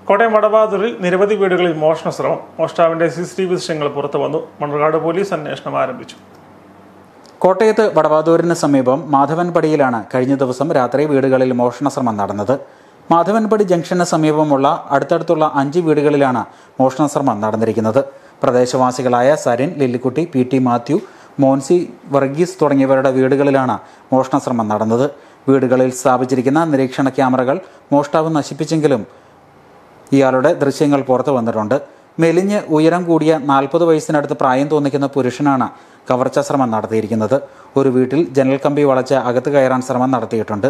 കോട്ടയം വടവാതൂരിൽ നിരവധി വീടുകളിൽ മോഷണ ശ്രമം. മോഷ്ടാവിന്റെ CCTV ദൃശ്യങ്ങൾ പുറത്തു വന്നു. മണർകാട് പോലീസ് അന്വേഷണം ആരംഭിച്ചു. കോട്ടയത്ത് വടവാതൂരിന് സമീപം മാധവൻപടിയിലാണ് കഴിഞ്ഞ ദിവസം രാത്രി വീടുകളിൽ മോഷണ ശ്രമം നടന്നത്. മാധവൻപടി ജംഗ്ഷന് സമീപമുള്ള അടുത്തടുത്തുള്ള 5 വീടുകളിലാണ് മോഷണ ശ്രമം നടന്നിരിക്കുന്നത്. പ്രദേശവാസികളായ സരിൻ, ലില്ലിക്കുട്ടി, PT മാത്യു, മോൻസി വർഗീസ് തുടങ്ങിയവരുടെ വീടുകളിലാണ് മോഷണ ശ്രമം നടന്നത്. വീടുകളിൽ സ്ഥാപിച്ചിരിക്കുന്ന നിരീക്ഷണ ക്യാമറകൾ മോഷ്ടാവ് നശിപ്പിച്ചെങ്കിലും ഇയാളുടെ ദൃശ്യങ്ങൾ പുറത്തു വന്നിട്ടുണ്ട്. മെലിഞ്ഞ് ഉയരം കൂടിയ 40 വയസ്സിനടുത്ത് പ്രായം തോന്നിക്കുന്ന പുരുഷനാണ് കവർച്ചാ ശ്രമം നടത്തിയിരിക്കുന്നത്. ഒരു വീട്ടിൽ ജനൽ കമ്പി വളച്ച് അകത്ത് കയറാൻ ശ്രമം നടത്തിയിട്ടുണ്ട്.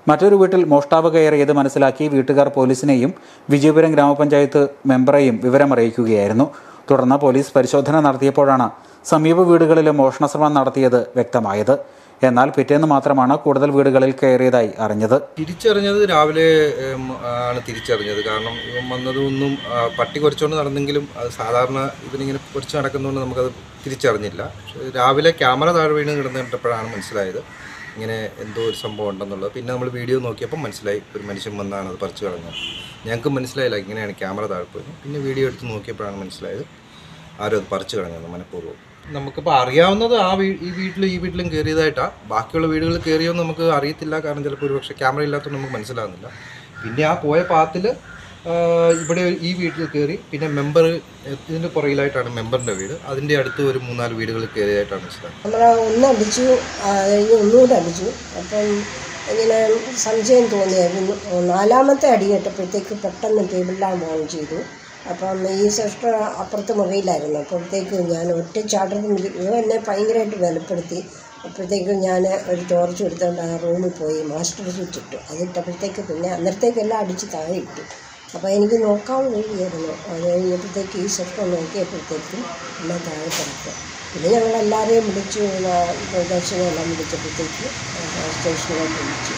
മറ്റൊരു വീട്ടിൽ മോഷ്ടാവ് കയറിയത് മനസ്സിലാക്കി വീട്ടുകാർ പോലീസിനെയും വിജയപുരം ഗ്രാമപഞ്ചായത്ത് മെമ്പറെയും വിവരമറിയിക്കുകയായിരുന്നു. തുടർന്ന് പോലീസ് പരിശോധന നടത്തിയപ്പോഴാണ് സമീപ വീടുകളിലും മോഷണ ശ്രമം നടത്തിയത് വ്യക്തമായത്. എന്നാൽ പിറ്റേന്ന് മാത്രമാണ് കൂടുതൽ വീടുകളിൽ കയറിയതായി അറിഞ്ഞത്. തിരിച്ചറിഞ്ഞത് രാവിലെ ആണ് തിരിച്ചറിഞ്ഞത്. കാരണം ഇവൻ വന്നതൊന്നും പട്ടി കുറച്ചുകൊണ്ട് നടന്നെങ്കിലും അത് സാധാരണ ഇവനിങ്ങനെ കുറച്ച് നടക്കുന്നതുകൊണ്ട് നമുക്കത് തിരിച്ചറിഞ്ഞില്ല. രാവിലെ ക്യാമറ താഴെ വീണ് കിടന്നിട്ടപ്പോഴാണ് മനസ്സിലായത് ഇങ്ങനെ എന്തോ ഒരു സംഭവം ഉണ്ടെന്നുള്ളത്. പിന്നെ നമ്മൾ വീഡിയോ നോക്കിയപ്പോൾ മനസ്സിലായി ഒരു മനുഷ്യൻ വന്നാണ് അത് പറിച്ചു കളഞ്ഞത്. ഞങ്ങൾക്ക് മനസ്സിലായില്ല ഇങ്ങനെയാണ് ക്യാമറ താഴെ പോയത്. പിന്നെ വീഡിയോ എടുത്ത് നോക്കിയപ്പോഴാണ് മനസ്സിലായത് ആരും അത് പറിച്ചു കളഞ്ഞത് മനഃപൂർവ്വം. നമുക്കിപ്പോൾ അറിയാവുന്നത് ഈ വീട്ടിലും കയറിയതായിട്ടാണ്. ബാക്കിയുള്ള വീടുകളിൽ കയറിയോന്ന് നമുക്ക് അറിയത്തില്ല. കാരണം ചിലപ്പോൾ ഒരുപക്ഷെ ക്യാമറ ഇല്ലാത്തതുകൊണ്ട് നമുക്ക് മനസ്സിലാകുന്നില്ല. പിന്നെ ആ പോയ പാത്തിൽ ഇവിടെ ഈ വീട്ടിൽ കയറി. പിന്നെ മെമ്പർ ഇതിൻ്റെ പുറകിലായിട്ടാണ് മെമ്പറിൻ്റെ വീട്. അതിൻ്റെ അടുത്ത് ഒരു 3-4 വീടുകളിൽ കയറിയതായിട്ടാണ് മനസ്സിലാക്കുന്നത്. നമ്മൾ ഒന്നടിച്ചു, ഒന്നുകൂടെ അടിച്ചു. അപ്പം ഇങ്ങനെ സംശയം തോന്നിയായിരുന്നു. 4ാമത്തെ അടി കേട്ടപ്പോഴത്തേക്ക് പെട്ടെന്ന് ടേബിളിലാണ് ഓൺ ചെയ്തു. അപ്പം ഈ സിസ്റ്റർ അപ്പുറത്തെ മുറിയിലായിരുന്നു. അപ്പോഴത്തേക്ക് ഞാൻ ഒറ്റ ചാട്ടത്തിൽ ഇവ എന്നെ ഭയങ്കരമായിട്ട് ബലപ്പെടുത്തി. അപ്പോഴത്തേക്കും ഞാൻ ഒരു ടോർച്ച് എടുത്തുകൊണ്ട് ആ റൂമിൽ പോയി മാസ്റ്റർ സ്വിച്ച് ഇട്ടു. അതിട്ടപ്പോഴത്തേക്ക് പിന്നെ അന്നേരത്തേക്കെല്ലാം അടിച്ച് താഴെ ഇട്ടു. അപ്പോൾ എനിക്ക് നോക്കാൻ വഴിയായിരുന്നു. അത് കഴിഞ്ഞപ്പോഴത്തേക്ക് ഈ സിസ്റ്റർ നോക്കിയപ്പോഴത്തേക്കും എല്ലാം താഴെ കിടക്കും. പിന്നെ ഞങ്ങളെല്ലാവരെയും വിളിച്ചു, പ്രദർശനമെല്ലാം വിളിച്ചപ്പോഴത്തേക്ക് സ്റ്റേഷനിലേക്ക് വിളിച്ചു.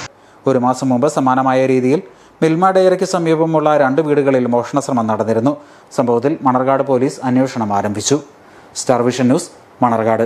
ഒരു മാസം മുമ്പ് സമാനമായ രീതിയിൽ മിൽമ ഡയറിക്ക് സമീപമുള്ള 2 വീടുകളിൽ മോഷണ ശ്രമം നടന്നിരുന്നു. സംഭവത്തിൽ മണർകാട് പോലീസ് അന്വേഷണം ആരംഭിച്ചു. Star vision news, Manarcad.